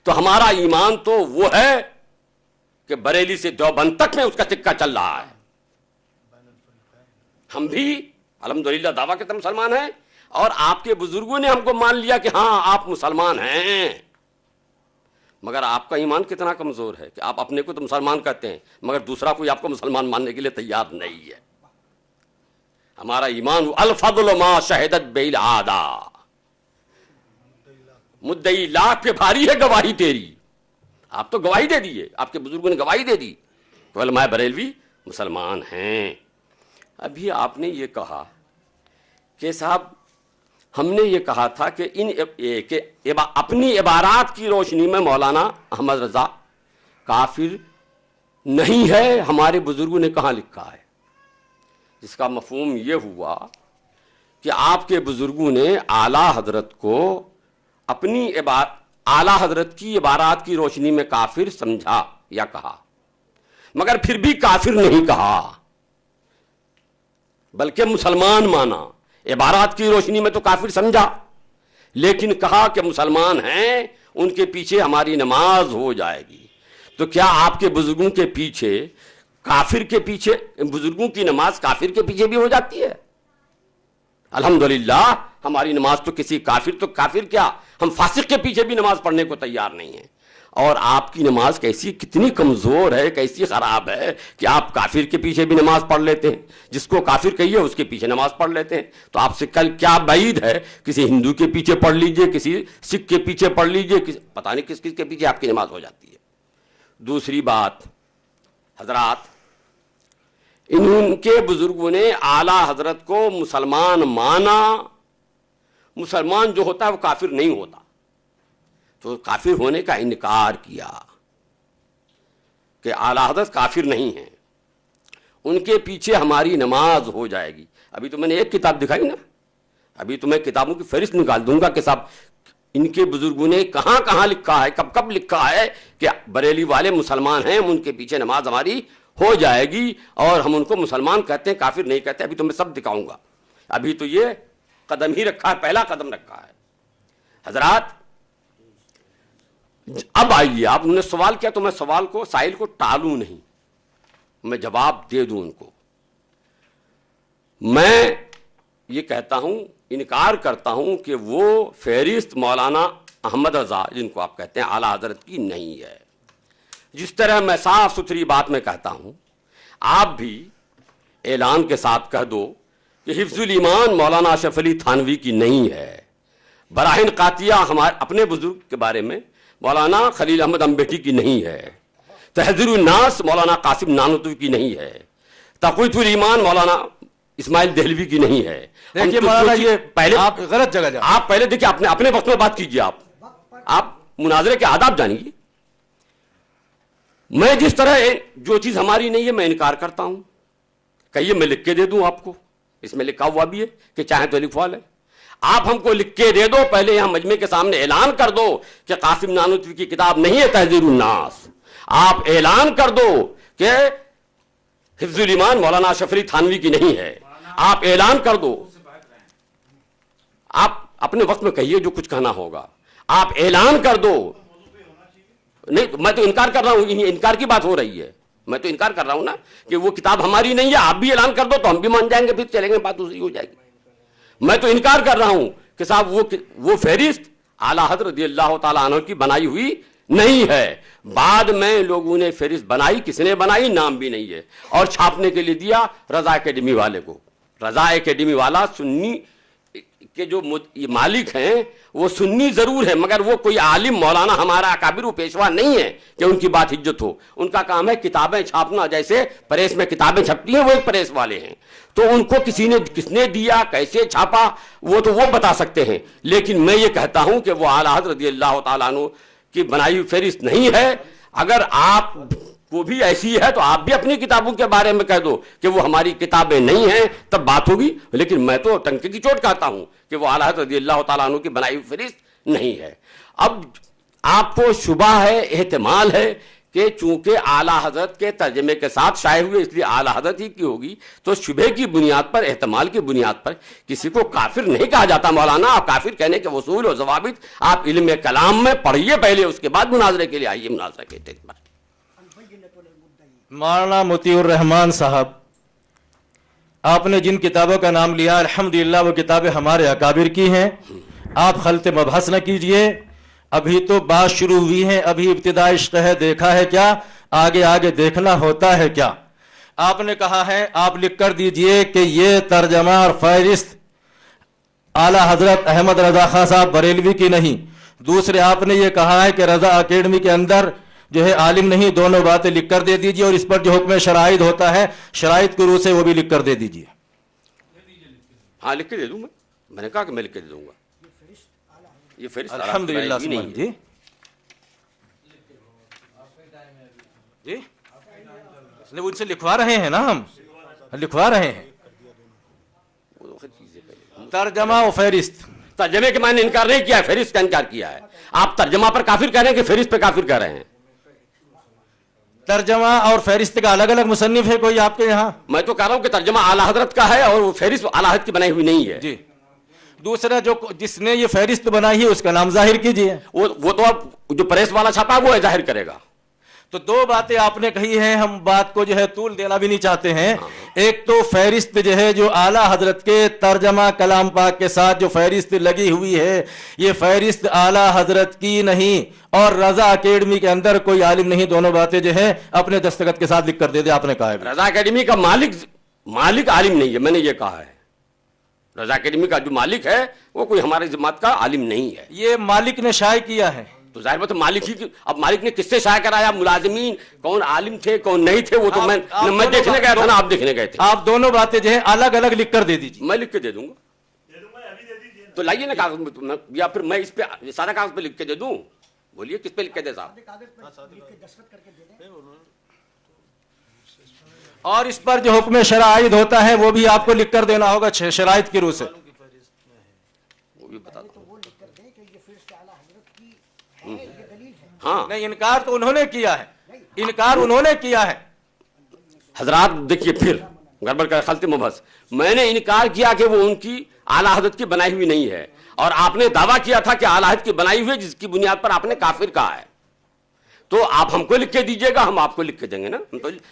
تو ہمارا ایمان تو وہ ہے کہ بریلی سے دیوبند تک میں اس کا سکہ چل رہا ہے. ہم بھی الحمدللہ دعویٰ کے مسلمان ہیں، اور آپ کے بزرگوں نے ہم کو مان لیا کہ ہاں آپ مسلمان ہیں. مگر آپ کا ایمان کتنا کمزور ہے کہ آپ اپنے کو تو مسلمان کہتے ہیں مگر دوسرا کوئی آپ کو مسلمان ماننے کے لیے تیار نہیں ہے. ہمارا ایمان الفضل ما شہدت بہ العادہ، مدعی لاکھ پہ بھاری ہے گواہی تیری. آپ تو گواہی دے دیے، آپ کے بزرگوں نے گواہی دے دی کہ علماء بریلوی مسلمان ہیں. ابھی آپ نے یہ کہا کہ صاحب ہم نے یہ کہا تھا کہ اپنی عبارات کی روشنی میں مولانا احمد رضا کافر نہیں ہے. ہمارے بزرگوں نے کہاں لکھا ہے؟ جس کا مفہوم یہ ہوا کہ آپ کے بزرگوں نے اعلیٰ حضرت کو اپنی اعلیٰ حضرت کی عبارات کی روشنی میں کافر سمجھا یا کہا، مگر پھر بھی کافر نہیں کہا بلکہ مسلمان مانا. عبارات کی روشنی میں تو کافر سمجھا، لیکن کہا کہ مسلمان ہیں، ان کے پیچھے ہماری نماز ہو جائے گی. تو کیا آپ کے بزرگوں کے پیچھے کافر کے پیچھے، بزرگوں کی نماز کافر کے پیچھے بھی ہو جاتی ہے؟ الحمدللہ ہماری نماز تو کسی کافر، تو کافر کیا ہم فاسق کے پیچھے بھی نماز پڑھنے کو تیار نہیں ہیں. اور آپ کی نماز کتنی کمزور ہے، کیسی خراب ہے کہ آپ کافر کے پیچھے بھی نماز پڑھ لیتے ہیں. جس کو کافر کہیے اس کے پیچھے نماز پڑھ لیتے ہیں. تو آپ سے کل کیا بعید ہے، کسی ہندو کے پیچھے پڑھ لیجئے، کسی سکھ کے پیچھے پڑھ لیجئے، پتہ نہیں کس کے پیچھے آپ کی نماز ہو جاتی ہے. دوسری بات حضرات، ان کے بزرگوں نے اعلیٰ حضرت کو مسلمان مانا. مسلمان جو ہوتا ہے وہ کافر نہیں ہوتا، تو کافر ہونے کا انکار کیا کہ اعلیٰ حضرت کافر نہیں ہیں، ان کے پیچھے ہماری نماز ہو جائے گی. ابھی تو میں نے ایک کتاب دکھائی نا، ابھی تو میں کتابوں کی فہرست نکال دوں گا کہ صاحب ان کے بزرگوں نے کہاں کہاں لکھا ہے، کب کب لکھا ہے کہ بریلی والے مسلمان ہیں، ان کے پیچھے نماز ہماری ہو جائے گی اور ہم ان کو مسلمان کہتے ہیں، کافر نہیں کہتے. ابھی تو میں سب دکھاؤں گا. ابھی تو یہ قدم ہی رکھا ہے، پہلا قدم رکھا ہے. حضرات اب آئیے، آپ نے سوال کیا تو میں سوال کو، سائل کو ٹالوں نہیں، میں جواب دے دوں ان کو. میں یہ کہتا ہوں، انکار کرتا ہوں کہ وہ فہرست مولانا احمد رضا جن کو آپ کہتے ہیں اعلیٰ حضرت کی نہیں ہے. جس طرح میں صاف ستھری بات میں کہتا ہوں، آپ بھی اعلان کے ساتھ کہہ دو کہ حفظ الایمان مولانا اشرف علی تھانوی کی نہیں ہے، براہین قاطیہ ہمارے اپنے بزرگ کے بارے میں مولانا خلیل احمد امبیٹی کی نہیں ہے، تحذیر الناس مولانا قاسم نانوتوی کی نہیں ہے، تقویت الایمان مولانا اسماعیل دہلوی کی نہیں ہے۔ دیکھیے مولانا یہ پہلے آپ غلط جگہ جا آپ پہلے دیکھیے اپنے وقت میں بات کیجیے، آپ مناظرے کے آداب جانیے۔ میں جس طرح جو چیز ہماری نہیں ہے میں انکار کرتا ہوں، کہیے میں لکھ کے دے دوں آپ کو، اس میں لکھا ہوا بھی ہے کہ چاہیں تو لکھوا لیں، آپ ہم کو لکھ کے دے دو، پہلے یہاں مجمع کے سامنے اعلان کر دو کہ قاسم نانوتوی کی کتاب نہیں ہے تحذیر الناس، آپ اعلان کر دو کہ حفظ الایمان مولانا اشرف علی تھانوی کی نہیں ہے، آپ اعلان کر دو، آپ اپنے وقت میں کہیے جو کچھ کہنا ہوگا، آپ اعلان کر دو۔ نہیں میں تو انکار کر رہا ہوں، انکار کی بات ہو رہی ہے، میں تو انکار کر رہا ہوں نا کہ وہ کتاب ہماری نہیں ہے، آپ بھی اعلان کر دو تو ہم بھی مان جائیں گے، پھر چلیں گے، بات دوسری ہو جائے گی۔ میں تو انکار کر رہا ہوں کہ صاحب وہ فہرست اعلیٰ حضرت رضی اللہ تعالیٰ عنہ کی بنائی ہوئی نہیں ہے، بعد میں لوگوں نے فہرست بنائی، کس نے بنائی نام بھی نہیں ہے، اور چھاپنے کے لیے دیا رضا اکیڈمی والے کو۔ رضا اکیڈمی والا سنی کے جو مالک ہیں وہ سنی ضرور ہے، مگر وہ کوئی عالم مولانا ہمارا اکابر و پیشوا نہیں ہے کہ ان کی بات حجت ہو، ان کا کام ہے کتابیں چھاپنا، جیسے پریس میں کتابیں چھپتی ہیں وہ ایک پریس والے ہیں، تو ان کو کس نے دیا، کیسے چھاپا، وہ تو وہ بتا سکتے ہیں، لیکن میں یہ کہتا ہوں کہ وہ اعلیٰ حضرت رضی اللہ تعالیٰ عنہ کی بنائی ہوئی فہرست نہیں ہے۔ اگر آپ کو بھی ایسی ہے تو آپ بھی اپنی کتابوں کے بارے میں کہہ دو کہ وہ ہماری کتابیں نہیں ہیں، تب بات ہوگی، لیکن میں تو ٹنکے کی چوٹ کہتا ہوں کہ وہ اعلیٰ حضرت رضی اللہ تعالیٰ عنہ کی بنائی ہوئی فہرست نہیں ہے۔ اب آپ کو شبہ ہے، احتمال ہے کہ چونکہ اعلیٰ حضرت کے ترجمے کے ساتھ شائع ہوئے اس لیے اعلیٰ حضرت ہی کی ہوگی، تو شبہ کی بنیاد پر، احتمال کی بنیاد پر کسی کو کافر نہیں کہا جاتا مولانا، اور کافر کہنے کے اصول و ضوابط آپ علم کلام میں پڑھیے پہلے، اس کے بعد مناظرے کے لیے آئیے مناظرے کے ٹیک پر۔ مولانا مطیع الرحمان صاحب، آپ نے جن کتابوں کا نام لیا الحمدللہ وہ کتابیں ہمارے اکابر کی ہیں، آپ خلط مبحث نہ کیجئے، ابھی تو بات شروع ہوئی ہے، ابھی ابتدائی عشق ہے، دیکھا ہے کیا، آگے آگے دیکھنا ہوتا ہے کیا۔ آپ نے کہا ہے، آپ لکھ کر دیجئے کہ یہ ترجمہ اور فہرست اعلیٰ حضرت احمد رضا خان صاحب بریلوی کی نہیں۔ دوسرے آپ نے یہ کہا ہے کہ رضا اکیڈمی کے اندر جو ہے عالم نہیں، دونوں باتیں لکھ کر دے دیجئے، اور اس پر جو حکم شرائط ہوتا ہے شرائط کی روح سے وہ بھی لکھ کر دے دیجئے۔ ہاں لکھ کے دے دوں، میں نے کہا کہ میں لکھ کے دے دوں گا، یہ فہرست الحمدللہ سمان جی جی ان سے لکھوا رہے ہیں نا، ہم لکھوا رہے ہیں ترجمہ و فہرست۔ ترجمے کے میں نے انکار نہیں کیا، فہرست کا انکار کیا ہے۔ آپ ترجمہ پر کافر کہہ رہے ہیں کہ فہرست پہ کافر کہہ رہے ہیں؟ ترجمہ اور فہرست کا الگ الگ مصنف ہے کوئی آپ کے یہاں؟ میں تو کہہ رہا ہوں کہ ترجمہ اعلیٰ حضرت کا ہے اور وہ فہرست اعلیٰ حضرت کی بنائی ہوئی نہیں ہے۔ جی دوسرا جس نے یہ فہرست بنائی ہے اس کا نام ظاہر کیجئے۔ وہ تو اب جو پریس والا چھاپا ہے وہ ظاہر کرے گا۔ تو دو باتیں آپ نے کہی ہیں، ہم بات کو جو ہے طول دینا بھی نہیں چاہتے ہیں۔ ایک تو فہرست جو ہے جو اعلیٰ حضرت کے ترجمہ کلام پاک کے ساتھ جو فہرست لگی ہوئی ہے، یہ فہرست اعلیٰ حضرت کی نہیں، اور رضا اکیڈمی کے اندر کوئی عالم نہیں، دونوں باتیں جو ہے اپنے دستخط کے ساتھ لکھ کر دے دے، آپ نے کہا ہے۔ رضا اکیڈمی کا مالک عالم نہیں ہے، میں نے یہ کہا ہے۔ رضا اکیڈمی کا جو مالک ہے وہ کوئی ہمارے جماعت کا عالم نہیں ہے، یہ مالک نے شائع کیا ہے۔ تو ظاہر بات مالک ہی، اب مالک نے کس سے شائع کرایا، ملازمین کون عالم تھے کون نہیں تھے، وہ تو میں دیکھنے گیا تھا نا، آپ دیکھنے گئے تھے۔ آپ دونوں باتیں جو ہے الگ الگ لکھ کر دے دیجیے۔ میں لکھ کے دے دوں گا، تو لائیے نا کاغذ، یا پھر میں اس پہ سادہ کاغذ پہ لکھ کے دے دوں؟ بولیے کس پہ لکھ کے دے صاحب؟ اور اس پر جو حکم شرائط ہوتا ہے وہ بھی آپ کو لکھ کر دینا ہوگا شرائط کی روح سے۔ وہ بھی بتا دوں۔ ہاں نہیں، انکار تو انہوں نے کیا ہے، انکار انہوں نے کیا ہے۔ حضرات دیکھیے پھر گڑبڑ کا خلط مبحث، میں نے انکار کیا کہ وہ ان کی اعلیٰ حضرت کی بنائی ہوئی نہیں ہے، اور آپ نے دعویٰ کیا تھا کہ اعلیٰ حضرت کی بنائی ہوئی ہے، جس کی بنیاد پر آپ نے کافر کہا ہے۔ تو آپ ہم کو لکھ کے دیجئے گا، ہم آپ کو لکھ کے دیں گے نا،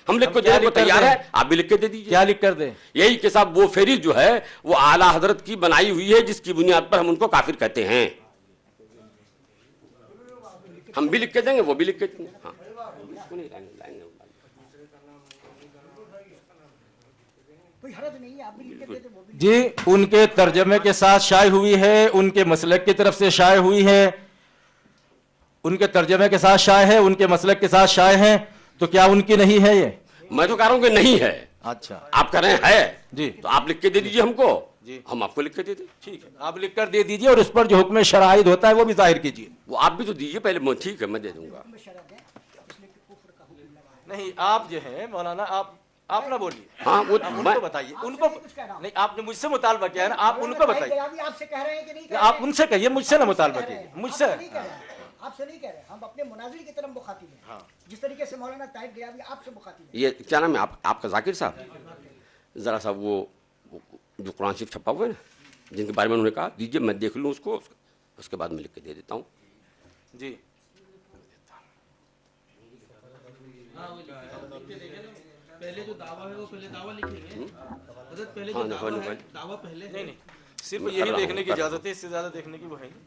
ہم لکھ کے دینے کو تیار ہے، آپ بھی لکھ کے دے دیجئے۔ کیا لکھ کر دیں؟ یہی کہ صاحب وہ فہرست جو ہے وہ اعلیٰ حضرت کی بنائی ہوئی ہے، جس کی بنیاد پر ہم ان کو کافر کہتے ہیں۔ ہم بھی لکھ کے دیں گے، وہ بھی لکھ کے دیں گے۔ ہاں کوئی حرج نہیں ہے, آپ بھی لکھ کے دے دیں, وہ بھی جی ان کے ترجمے کے ساتھ شائع ہوئی ہے, ان کے مسلک کی طرف سے شائع ہوئی ہے, ان کے ترجمے کے ساتھ شائع ہے, ان کے مسلک کے ساتھ شائع ہے, تو کیا ان کی نہیں ہے یہ؟ میں تو کہہ رہا ہوں کہ نہیں ہے. اچھا آپ کہہ رہے ہیں ہے جی, تو آپ لکھ کے دے دیجئے ہم کو, جی ہم آپ کو لکھ کے دے دیں. ٹھیک ہے, آپ لکھ کر دے دیجئے, اور اس پر جو حکم شرائط ہوتا ہے وہ بھی ظاہر کیجئے. وہ آپ بھی تو دیجئے پہلے. ٹھیک ہے, میں دے دوں گا. شرط ہے اس میں کہ کفر کا حکم لگا ہے. نہیں آپ جو ہیں مولانا, آپ نہ بولیے, ہاں وہ ان میں کو بتائیے, ان کو نہیں, آپ نے مجھ سے مطالبہ کیا ہے نا, آپ ان کو بتائیے. آپ سے کہہ رہے ہیں کہ نہیں, آپ ان سے کہیے, مجھ سے نہ مطالبہ کیجیے, مجھ سے. آپ سے نہیں کہہ رہے, ہم اپنے مناظر کی طرف مخاطب ہیں, جس طریقے سے مولانا طاہر غیابی آپ سے مخاطب ہیں. یہ کیا نام ہے آپ کا؟ ذاکر صاحب, ذرا سا وہ جو قرآن شریف چھپا ہوا ہے نا, جن کے بارے میں انہوں نے کہا دیجئے میں دیکھ لوں اس کو, اس کے بعد میں لکھ کے دے دیتا ہوں. جی پہلے جو دعویٰ ہے وہ پہلے دعویٰ لکھیں گے حضرت, پہلے جو ہاں, دعویٰ ہے دعویٰ پہلے. نہیں صرف یہی دیکھنے کی اجازت ہے, اس سے زیادہ دیکھنے کی وہ ہے نہیں.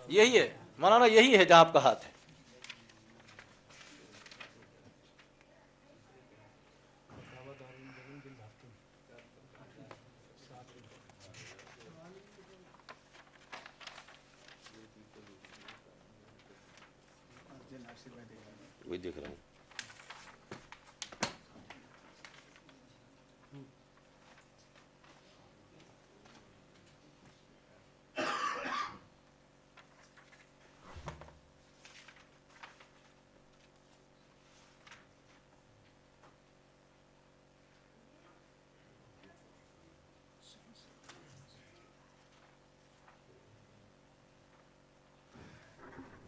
یہی ہے مولانا, یہی ہے جہاں آپ کا ہاتھ ہے. وہی دیکھ رہا ہوں.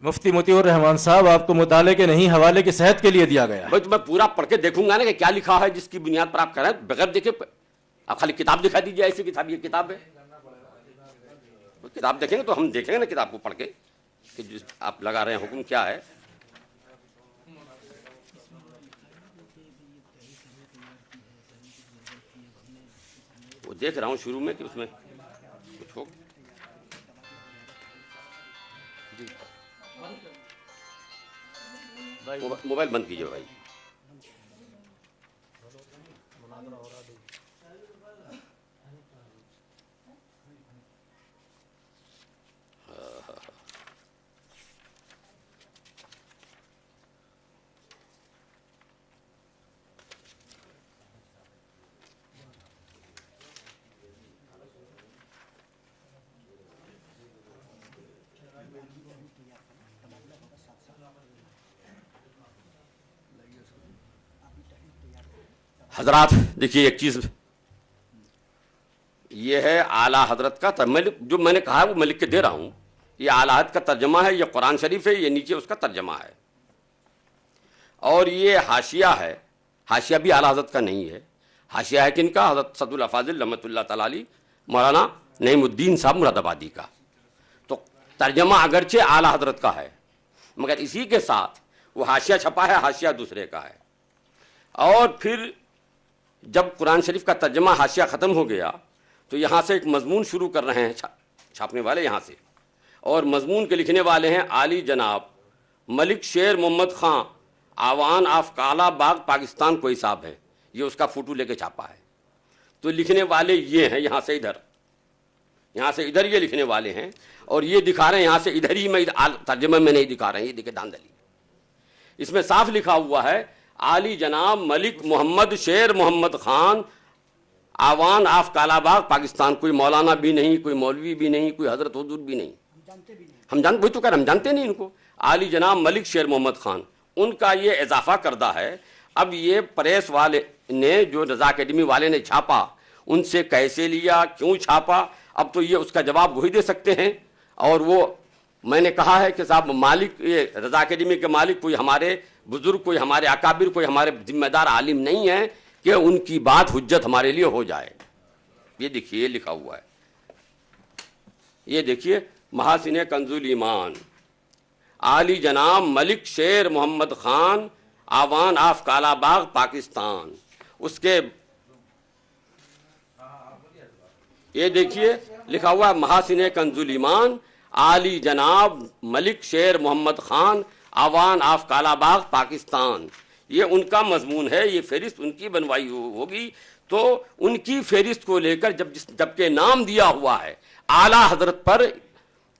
مفتی مطیع الرحمان صاحب, آپ کو مطالعے کے نہیں, حوالے کی صحت کے لیے دیا گیا ہے. بھائی تو میں پورا پڑھ کے دیکھوں گا نا کہ کیا لکھا ہے, جس کی بنیاد پر آپ کہہ رہے ہیں. بغیر دیکھے آپ خالی کتاب دکھا دیجیے, ایسی کتاب, یہ کتاب ہے. کتاب دیکھیں گے تو ہم دیکھیں گے نا کتاب کو پڑھ کے کہ جس آپ لگا رہے ہیں حکم کیا ہے. وہ دیکھ رہا ہوں شروع میں کہ اس میں کچھ ہو. موبائل بند کیجیے بھائی. حضرات دیکھیے ایک چیز, یہ ہے اعلیٰ حضرت کا جو میں نے کہا ہے وہ میں لکھ کے دے رہا ہوں. یہ اعلیٰ حضرت کا ترجمہ ہے, یہ قرآن شریف ہے, یہ نیچے اس کا ترجمہ ہے. اور یہ حاشیہ ہے, حاشیہ بھی اعلیٰ حضرت کا نہیں ہے. حاشیہ ہے کن کا؟ حضرت صدر الافاضل رحمۃ اللہ تعالیٰ علیہ مولانا نعیم الدین صاحب مراد آبادی کا. تو ترجمہ اگرچہ اعلیٰ حضرت کا ہے, مگر اسی کے ساتھ وہ حاشیہ چھپا ہے, حاشیہ دوسرے کا ہے. اور پھر جب قرآن شریف کا ترجمہ حاشیہ ختم ہو گیا تو یہاں سے ایک مضمون شروع کر رہے ہیں چھاپنے والے یہاں سے, اور مضمون کے لکھنے والے ہیں عالی جناب ملک شیر محمد خان, آوان آف کالا باغ پاکستان کوئی صاحب ہے. یہ اس کا فوٹو لے کے چھاپا ہے. تو لکھنے والے یہ ہیں, یہاں سے ادھر, یہاں سے ادھر یہ لکھنے والے ہیں, اور یہ دکھا رہے ہیں یہاں سے ادھر ہی. میں ترجمہ میں نہیں دکھا رہے ہیں, یہ دیکھیں دھاندلی. اس میں صاف لکھا ہوا ہے عالی جناب ملک محمد شیر محمد خان, آوان آف کالا باغ پاکستان. کوئی مولانا بھی نہیں, کوئی مولوی بھی نہیں, کوئی حضرت حضور بھی نہیں. ہم وہی تو کہہ رہے, ہم جانتے نہیں ان کو. عالی جناب ملک شیر محمد خان, ان کا یہ اضافہ کردہ ہے. اب یہ پریس والے نے, جو رضا اکیڈمی والے نے چھاپا, ان سے کیسے لیا, کیوں چھاپا, اب تو یہ اس کا جواب وہی دے سکتے ہیں. اور وہ میں نے کہا ہے کہ صاحب مالک, یہ رضا اکیڈمی کے مالک کوئی ہمارے بزرگ, کوئی ہمارے اکابر, کوئی ہمارے ذمہ دار عالم نہیں ہیں کہ ان کی بات حجت ہمارے لیے ہو جائے. یہ دیکھیے یہ لکھا ہوا ہے, یہ دیکھیے محاسن کنزول ایمان, عالی جناب ملک شیر محمد خان, آوان آف کالا باغ پاکستان. اس کے یہ دیکھیے لکھا ہوا ہے محاسن کنزول ایمان, عالی جناب ملک شیر محمد خان, آوان آف کالا باغ پاکستان. یہ ان کا مضمون ہے, یہ فہرست ان کی بنوائی ہوگی. تو ان کی فہرست کو لے کر جبکہ نام دیا ہوا ہے اعلیٰ حضرت پر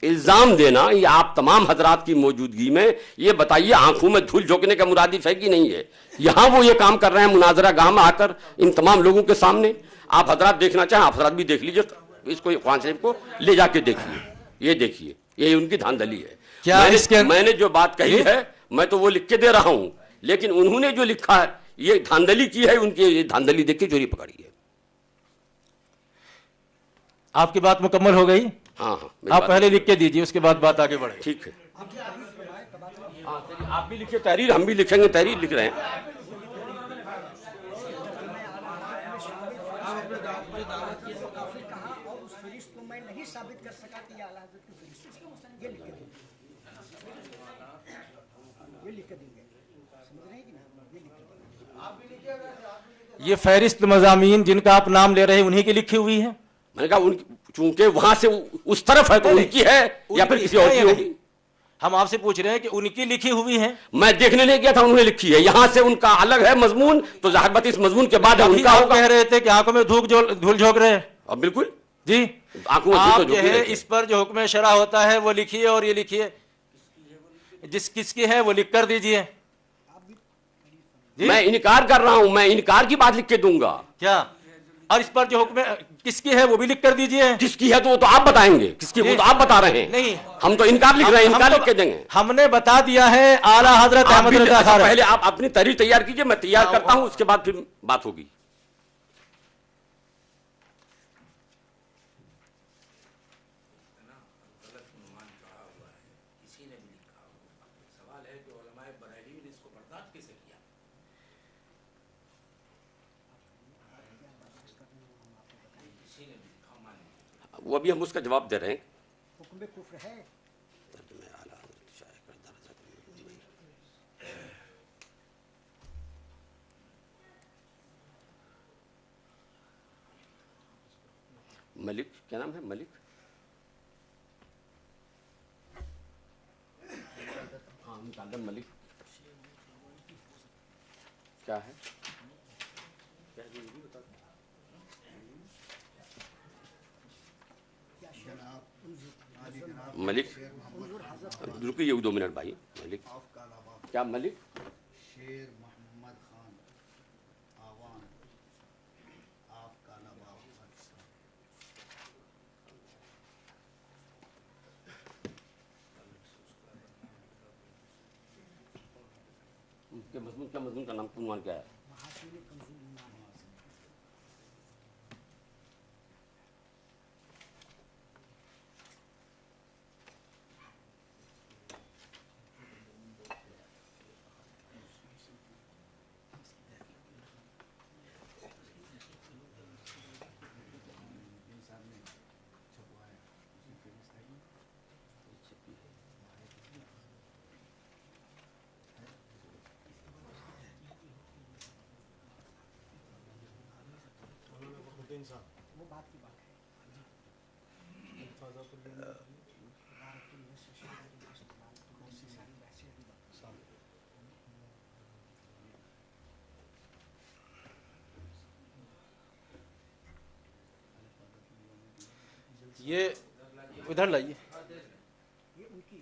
الزام دینا, یہ آپ تمام حضرات کی موجودگی میں یہ بتائیے آنکھوں میں دھول جھونکنے کا مرادف ہے کہ نہیں ہے؟ یہاں وہ یہ کام کر رہے ہیں مناظرہ گاہ میں آ کر ان تمام لوگوں کے سامنے. آپ حضرات دیکھنا چاہیں آپ حضرات بھی دیکھ لیجئے, اس کو قرآن شریف کو لے جا کے دیکھیے, یہ دیکھیے, یہ ان کی دھاندلی ہے. میں نے جو بات کہی ہے میں تو وہ لکھ کے دے رہا ہوں, لیکن انہوں نے جو لکھا ہے یہ دھاندلی کی ہے, ان کی یہ دھاندلی دیکھ کے چوری پکڑی ہے. آپ کی بات مکمل ہو گئی؟ ہاں آپ پہلے لکھ کے دیجئے, اس کے بعد بات آگے بڑھے. ٹھیک ہے, آپ بھی لکھیں تحریر, ہم بھی لکھیں گے تحریر, لکھ رہے ہیں. کہا اور اس فہرست کو میں نہیں ثابت کر سکا کہ یہ اعلیٰ حضرت کی فہرست ہے. یہ لکھ کے دیں گے, سمجھ رہے ہیں کہ نا, یہ لکھ کے دیں گے. یہ فہرست مضامین جن کا آپ نام لے رہے ہیں انہی کی لکھی ہوئی ہے؟ میں نے کہا چونکہ وہاں سے اس طرف ہے تو ان کی ہے یا پھر کسی اور کی ہوگی. ہم آپ سے پوچھ رہے ہیں کہ ان کی لکھی ہوئی ہے. میں دیکھنے نہیں گیا تھا, انہوں نے لکھی ہے, یہاں سے ان کا الگ ہے مضمون, تو ظاہر بات اس مضمون کے بعد ان کا آپ ہوگا. کہہ رہے تھے کہ آنکھوں میں دھول جھونک رہے ہیں. اب بالکل جی, آنکھوں آپ میں جو ہے اس پر جو حکم شرع ہوتا ہے وہ لکھیے, اور یہ لکھیے کس کی ہے وہ لکھ کر دیجئے. میں انکار کر رہا ہوں, میں انکار کی بات لکھ کے دوں گا. کیا؟ اور اس پر جو حکم کس کی ہے وہ بھی لکھ کر دیجئے. کس کی ہے تو وہ تو آپ بتائیں گے, کس کی وہ تو آپ بتا رہے ہیں. نہیں, ہم تو انکار لکھ رہے ہیں, انکار لکھ کے دیں گے. ہم نے بتا دیا ہے اعلیٰ حضرت احمد رضا خان. پہلے آپ اپنی تحریر تیار کیجئے, میں تیار کرتا ہوں, اس کے بعد پھر بات ہوگی. وہ ابھی ہم اس کا جواب دے رہے ہیں. حکم کفر ہے. ملک, کیا نام ہے ملک؟ ہاں متعلم ملک کیا ہے؟ ملک رکیے 2 منٹ بھائی. ملک کیا؟ ملک شیر محمد خان آوان آپ کا نواب پاکستان. کے مضمون کیا, مضمون کا نام عنوان کیا ہے؟ وہ بات کی بات ہے. یہ ادھر لائیے. یہ ان کی